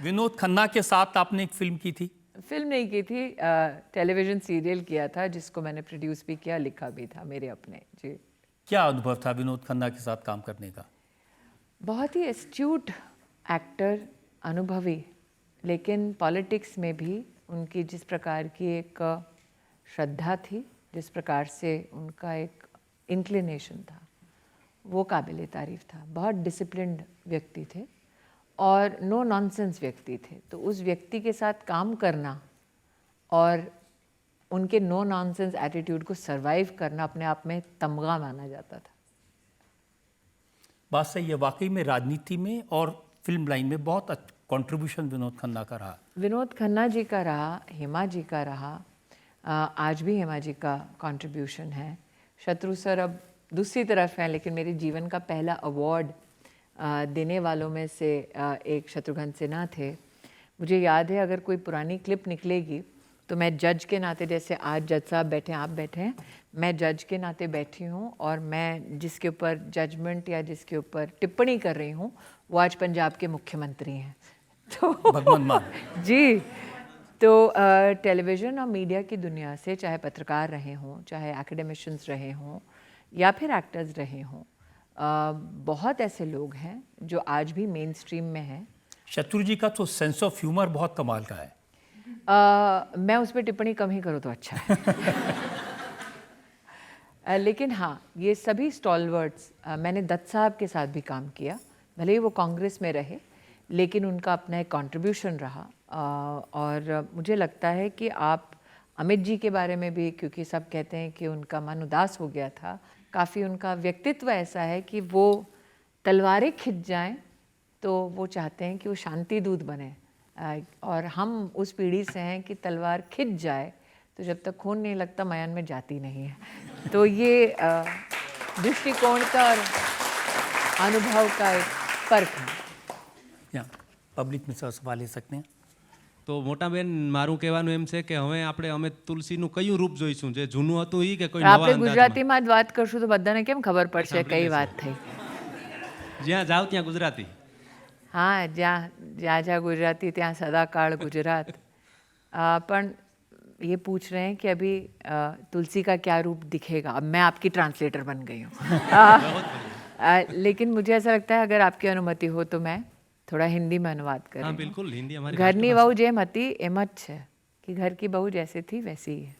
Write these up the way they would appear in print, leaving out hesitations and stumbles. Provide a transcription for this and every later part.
विनोद खन्ना के साथ आपने एक फिल्म की थी? फिल्म नहीं की थी, टेलीविज़न सीरियल किया था जिसको मैंने प्रोड्यूस भी किया, लिखा भी था, मेरे अपने। जी। क्या अनुभव था विनोद खन्ना के साथ काम करने का? बहुत ही एस्ट्यूट एक्टर, अनुभवी, लेकिन पॉलिटिक्स में भी उनकी जिस प्रकार की एक श्रद्धा थी, जिस प्रकार से उनका एक इंक्लिनेशन था, वो काबिल तारीफ़ था। बहुत डिसिप्लिन्ड व्यक्ति थे और नो नॉनसेंस व्यक्ति थे। तो उस व्यक्ति के साथ काम करना और उनके नो नॉनसेंस एटीट्यूड को सरवाइव करना अपने आप में तमगा माना जाता था। बात सही है, वाकई में राजनीति में और फिल्म लाइन में बहुत कंट्रीब्यूशन विनोद खन्ना का रहा। विनोद खन्ना जी का रहा, हेमा जी का रहा, आज भी हेमा जी का कंट्रीब्यूशन है। शत्रु सर अब दूसरी तरफ हैं, लेकिन मेरे जीवन का पहला अवार्ड देने वालों में से एक शत्रुघ्न सिन्हा थे। मुझे याद है, अगर कोई पुरानी क्लिप निकलेगी तो मैं जज के नाते, जैसे आज जज साहब बैठे हैं, आप बैठे हैं, मैं जज के नाते बैठी हूँ और मैं जिसके ऊपर जजमेंट या जिसके ऊपर टिप्पणी कर रही हूँ वो आज पंजाब के मुख्यमंत्री हैं। तो भगवंत मान जी, तो टेलीविज़न और मीडिया की दुनिया से, चाहे पत्रकार रहे हों, चाहे एकेडमिशियंस रहे हों या फिर एक्टर्स रहे हों, बहुत ऐसे लोग हैं जो आज भी मेन स्ट्रीम में हैं। शत्रु जी का तो सेंस ऑफ ह्यूमर बहुत कमाल का है। मैं उस पर टिप्पणी कम ही करूँ तो अच्छा है। लेकिन हाँ, ये सभी स्टॉलवर्ड्स, मैंने दत्त साहब के साथ भी काम किया, भले ही वो कांग्रेस में रहे, लेकिन उनका अपना एक कंट्रीब्यूशन रहा। और मुझे लगता है कि आप अमित जी के बारे में भी, क्योंकि सब कहते हैं कि उनका मन उदास हो गया था, काफ़ी उनका व्यक्तित्व ऐसा है कि वो तलवारें खिंच जाएं तो वो चाहते हैं कि वो शांति दूत बने। और हम उस पीढ़ी से हैं कि तलवार खिंच जाए तो जब तक खून नहीं लगता मयान में जाती नहीं है। तो ये दृष्टिकोण का और अनुभव का एक फर्क है। या पब्लिक में सवाल ले सकते हैं? तो मोटा बेन, मारू कहेवानुं एम छे के हवे आपणे अमे तुलसीनुं कयुं रूप जोईशुं, जे जूनुं हतुं ई के कोई नवा આપણે ગુજરાતીમાં જ વાત કરશું તો બધાને કેમ ખબર પડશે કઈ વાત થઈ? જ્યાં જાવ ત્યાં ગુજરાતી. हाँ, जहाँ जहाँ गुजराती ત્યાં सदाकाल गुजरात। पण ये पूछ रहे हैं कि अभी तुलसी का क्या रूप दिखेगा। अब मैं आपकी ट्रांसलेटर बन गई हूँ। लेकिन मुझे ऐसा लगता है, अगर आपकी अनुमति हो तो मैं थोड़ा हिंदी में अनुवाद करें। हाँ बिल्कुल, हिंदी हमारी घरनी बहू जेम हती एम ज छे कि घर की बहू जैसे थी वैसी ही है।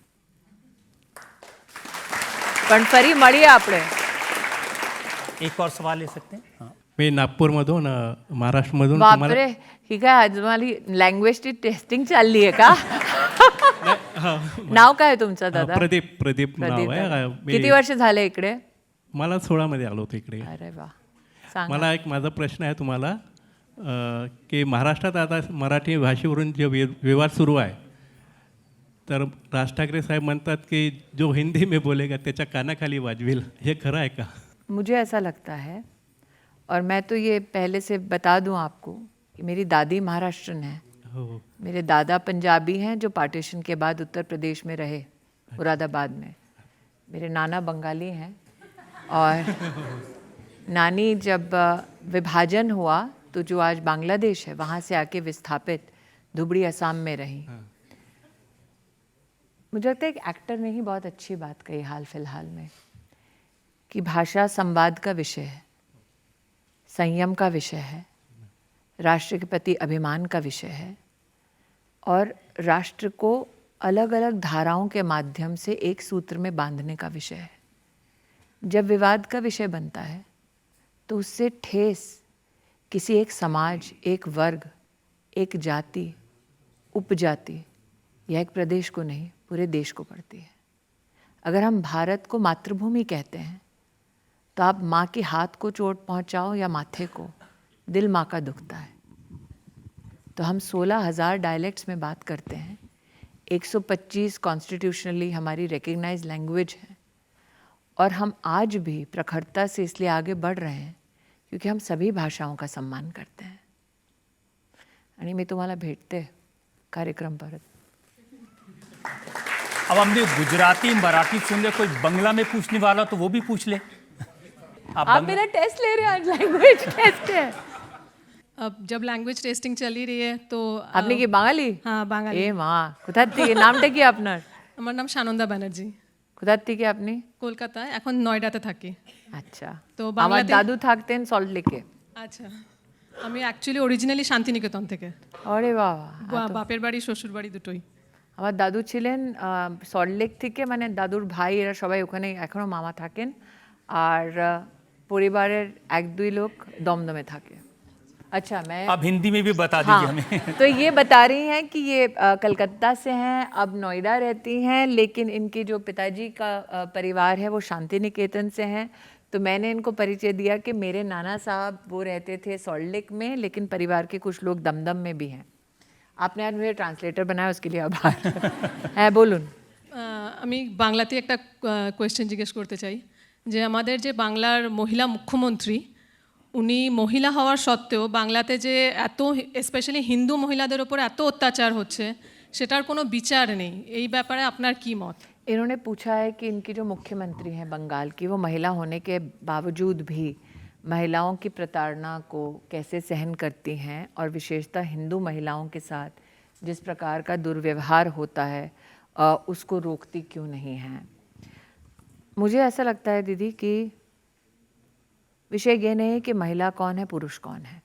पण फरी મળીએ આપણે। एक और सवाल ले सकते हैं? हाँ। मी नागपूरमधून, महाराष्ट्रमधून बापरे, ही काय आज मला लँग्वेजची टेस्टिंग चालली आहे का? नाव काय आहे तुमचं दादा? प्रदीप नाव आहे. किती वर्ष झाले इकडे? मला 16 मध्ये आलो होतो इकडे. अरे वा, सांगा। मला एक माझा प्रश्न आहे तुम्हाला, की महाराष्ट्रात आता मराठी भाषेवरून जे विवाद सुरू आहे, तर राज ठाकरे साहेब म्हणतात की जो हिंदी में बोलेगा त्याच्या कानाखाली वाजवेल, हे खरं आहे का? मुझे ऐसा लगता है, और मैं तो ये पहले से बता दूं आपको कि मेरी दादी महाराष्ट्रन है, मेरे दादा पंजाबी हैं जो पार्टीशन के बाद उत्तर प्रदेश में रहे, मुरादाबाद में। मेरे नाना बंगाली हैं और नानी जब विभाजन हुआ तो जो आज बांग्लादेश है वहाँ से आके विस्थापित धुबड़ी असम में रही। मुझे लगता है एक एक्टर ने ही बहुत अच्छी बात कही हाल फिलहाल में, कि भाषा संवाद का विषय है, संयम का विषय है, राष्ट्र के प्रति अभिमान का विषय है और राष्ट्र को अलग अलग धाराओं के माध्यम से एक सूत्र में बांधने का विषय है। जब विवाद का विषय बनता है तो उससे ठेस किसी एक समाज, एक वर्ग, एक जाति, उपजाति या एक प्रदेश को नहीं, पूरे देश को पड़ती है। अगर हम भारत को मातृभूमि कहते हैं तो आप माँ के हाथ को चोट पहुँचाओ या माथे को, दिल माँ का दुखता है। तो हम 16,000 डायलेक्ट्स में बात करते हैं, 125 कॉन्स्टिट्यूशनली हमारी रिकग्नाइज लैंग्वेज है, और हम आज भी प्रखरता से इसलिए आगे बढ़ रहे हैं क्योंकि हम सभी भाषाओं का सम्मान करते हैं। आणि मी तुम्हाला भेटते कार्यक्रम परत। अब हमने गुजराती मराठी सुन लिया, कोई बंगला में पूछने वाला तो वो भी पूछ ले। आप मेरा टेस्ट ले रहे हैं आज, लैंग्वेज टेस्ट है। अब जब लैंग्वेज टेस्टिंग चली रही है तो আপনি কি বাঙালি? হ্যাঁ বাঙালি। এ মা, কোথার থেকে? নামটা কি আপনার? আমার নাম সানন্দা ব্যানার্জি, কোথার থেকে আপনি? কলকাতায়, এখন নয়ডাতে থাকি। আচ্ছা, তো আমার বাংলাতে- দাদু থাকতেন সল্টলেকে। আচ্ছা, আমি অ্যাকচুয়ালি অরিজিনালি শান্তিনিকেতন থেকে, আরে বাবা, বাপের বাড়ি শ্বশুর বাড়ি দুটোই। আমার দাদু ছিলেন সল্টলেক থেকে, মানে দাদুর ভাই এরা সবাই ওখানে এখনো মামা থাকেন, আর পরিবারের 1-2 লোক দমদমে থাকে। अच्छा मैं आप हिंदी में भी बता हाँ, दीजिए हमें। तो ये बता रही हैं कि ये कलकत्ता से हैं, अब नोएडा रहती हैं, लेकिन इनके जो पिताजी का परिवार है वो शांति निकेतन से हैं। तो मैंने इनको परिचय दिया कि मेरे नाना साहब वो रहते थे सॉल्ट में, लेकिन परिवार के कुछ लोग दमदम में भी हैं। आपने आज मुझे ट्रांसलेटर बनाया, उसके लिए आभार। হ্যাঁ বলুন। আমি বাংলাতে একটা কোয়েশ্চেন জিজ্ঞেস করতে চাই, যে আমাদের যে বাংলার মহিলা মুখ্যমন্ত্রী, উনি মহিলা হওয়ার সত্ত্বেও বাংলাতে যে এত স্পেশালি হিন্দু মহিলাদের ওপর এত অত্যাচার হচ্ছে, সেটার কোনো বিচার নেই, এই ব্যাপারে আপনার কি মত? इन्होंने पूछा है कि इनकी जो मुख्यमंत्री हैं बंगाल की, वो महिला होने के बावजूद भी महिलाओं की प्रताड़ना को कैसे सहन करती हैं, और विशेषतः हिंदू महिलाओं के साथ जिस प्रकार का दुर्व्यवहार होता है उसको रोकती क्यों नहीं हैं। मुझे ऐसा लगता है दीदी कि विषय ये नहीं है कि महिला कौन है पुरुष कौन है।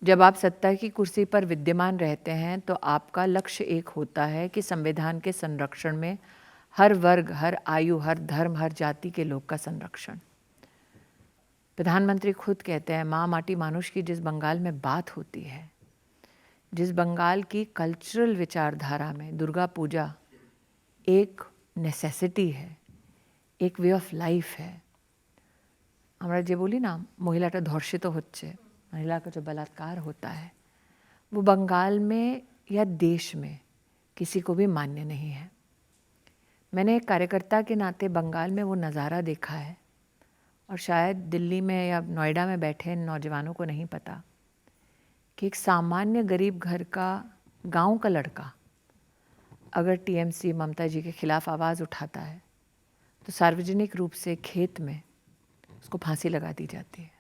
जब आप सत्ता की कुर्सी पर विद्यमान रहते हैं तो आपका लक्ष्य एक होता है कि संविधान के संरक्षण में हर वर्ग, हर आयु, हर धर्म, हर जाति के लोग का संरक्षण। प्रधानमंत्री खुद कहते हैं, माँ माटी मानुष की जिस बंगाल में बात होती है, जिस बंगाल की कल्चरल विचारधारा में दुर्गा पूजा एक नेसेसिटी है, एक वे ऑफ लाइफ है। আমরা যে বলি না মহিলাটা ধর্ষিত হচ্ছে, महिला का जो बलात्कार होता है, वो बंगाल में या देश में किसी को भी मान्य नहीं है। मैंने एक कार्यकर्ता के नाते बंगाल में वो नज़ारा देखा है, और शायद दिल्ली में या नोएडा में बैठे नौजवानों को नहीं पता कि एक सामान्य गरीब घर का गांव का लड़का अगर टीएमसी ममता जी के खिलाफ आवाज़ उठाता है तो सार्वजनिक रूप से खेत में उसको फांसी लगा दी जाती है।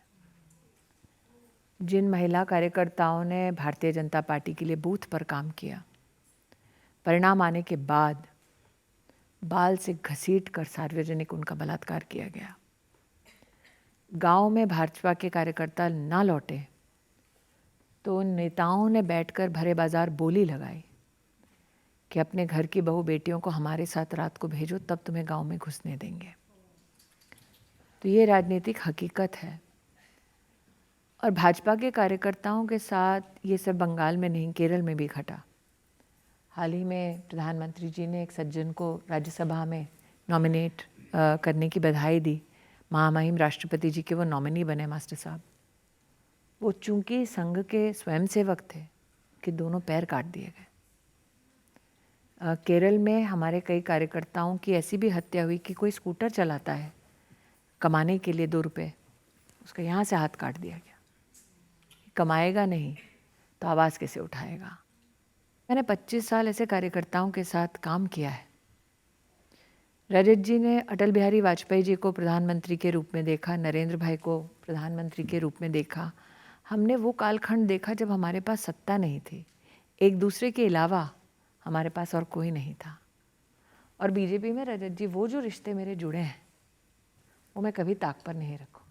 जिन महिला कार्यकर्ताओं ने भारतीय जनता पार्टी के लिए बूथ पर काम किया, परिणाम आने के बाद बाल से घसीट कर सार्वजनिक उनका बलात्कार किया गया। गांव में भाजपा के कार्यकर्ता ना लौटे तो उन नेताओं ने बैठकर भरे बाजार बोली लगाई कि अपने घर की बहू बेटियों को हमारे साथ रात को भेजो, तब तुम्हें गांव में घुसने देंगे। तो ये राजनीतिक हकीकत है, और भाजपा के कार्यकर्ताओं के साथ ये सब बंगाल में नहीं, केरल में भी घटा। हाल ही में प्रधानमंत्री जी ने एक सज्जन को राज्यसभा में नॉमिनेट करने की बधाई दी। महामहिम राष्ट्रपति जी के वो नॉमिनी बने मास्टर साहब। वो चूंकि संघ के स्वयंसेवक थे कि दोनों पैर काट दिए गए। केरल में हमारे कई कार्यकर्ताओं की ऐसी भी हत्या हुई कि कोई स्कूटर चलाता है कमाने के लिए 2 रुपये, उसका यहाँ से हाथ काट दिया गया। कमाएगा नहीं तो आवाज़ कैसे उठाएगा। मैंने 25 साल ऐसे कार्यकर्ताओं के साथ काम किया है। रजत जी ने अटल बिहारी वाजपेयी जी को प्रधानमंत्री के रूप में देखा, नरेंद्र भाई को प्रधानमंत्री के रूप में देखा। हमने वो कालखंड देखा जब हमारे पास सत्ता नहीं थी, एक दूसरे के अलावा हमारे पास और कोई नहीं था। और बीजेपी में रजत जी वो जो रिश्ते मेरे जुड़े हैं वो मैं कभी ताक पर नहीं रखूँ।